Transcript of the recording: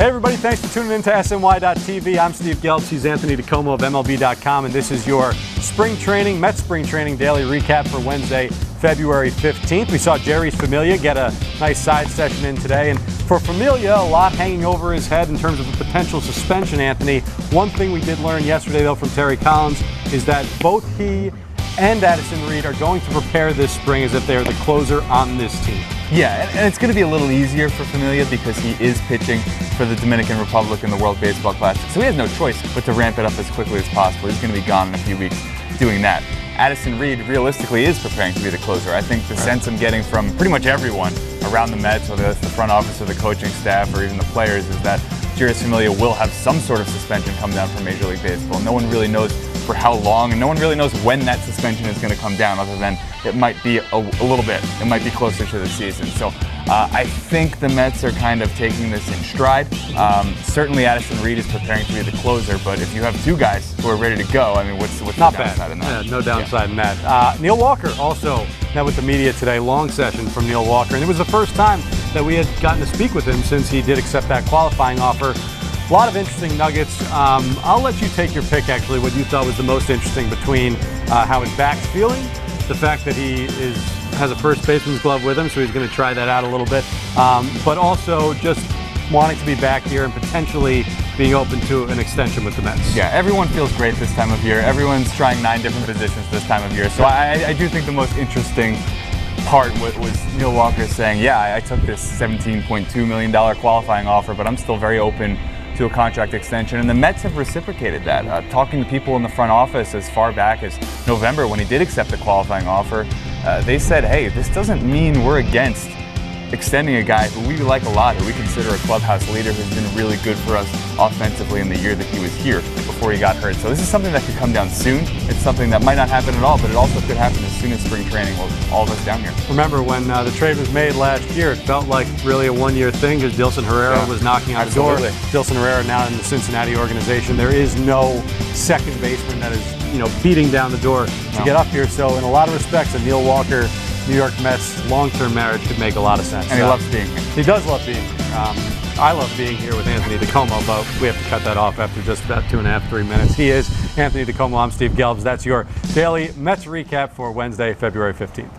Hey everybody, thanks for tuning in to SNY.TV. I'm Steve Gelbs, he's Anthony DiComo of MLB.com, and this is your Mets spring training daily recap for Wednesday, February 15th. We saw Jeurys Familia get a nice side session in today, and for Familia, a lot hanging over his head in terms of a potential suspension, Anthony. One thing we did learn yesterday, though, from Terry Collins is that both he and Addison Reed are going to prepare this spring as if they are the closer on this team. Yeah, and it's going to be a little easier for Familia because he is pitching for the Dominican Republic in the World Baseball Classic. So he has no choice but to ramp it up as quickly as possible. He's going to be gone in a few weeks doing that. Addison Reed realistically is preparing to be the closer. I think the sense I'm getting from pretty much everyone around the Mets, whether that's the front office or the coaching staff or even the players, is that Jeurys Familia will have some sort of suspension come down from Major League Baseball. No one really knows for how long, and no one really knows when that suspension is going to come down, other than it might be a little bit. It might be closer to the season. So I think the Mets are kind of taking this in stride. Certainly Addison Reed is preparing to be the closer, but if you have two guys who are ready to go, I mean, what's the downside in that? Yeah, no downside in that. Neil Walker also met with the media today. Long session from Neil Walker, and it was the first time that we had gotten to speak with him since he did accept that qualifying offer. A lot of interesting nuggets. I'll let you take your pick, actually, what you thought was the most interesting between how his back's feeling, the fact that he has a first baseman's glove with him, so he's going to try that out a little bit, but also just wanting to be back here and potentially being open to an extension with the Mets. Yeah, everyone feels great this time of year. Everyone's trying 9 different positions this time of year. So I do think the most interesting part was Neil Walker saying, yeah, I took this $17.2 million qualifying offer, but I'm still very open to a contract extension, and the Mets have reciprocated that. Talking to people in the front office as far back as November when he did accept the qualifying offer, they said, hey, this doesn't mean we're against extending a guy who we like a lot, who we consider a clubhouse leader, who's been really good for us offensively in the year that he was here before he got hurt. So this is something that could come down soon. It's something that might not happen at all, but it also could happen as soon as spring training with all of us down here. Remember when the trade was made last year, it felt like really a one-year thing because Dilson Herrera was knocking on the door. Dilson Herrera now in the Cincinnati organization. There is no second baseman that is beating down the door to get up here. So in a lot of respects, a Neil Walker New York Mets long-term marriage could make a lot of sense. And he loves being here. He does love being here. I love being here with Anthony DiComo, but we have to cut that off after just about 2.5, 3 minutes. He is Anthony DiComo. I'm Steve Gelbs. That's your daily Mets recap for Wednesday, February 15th.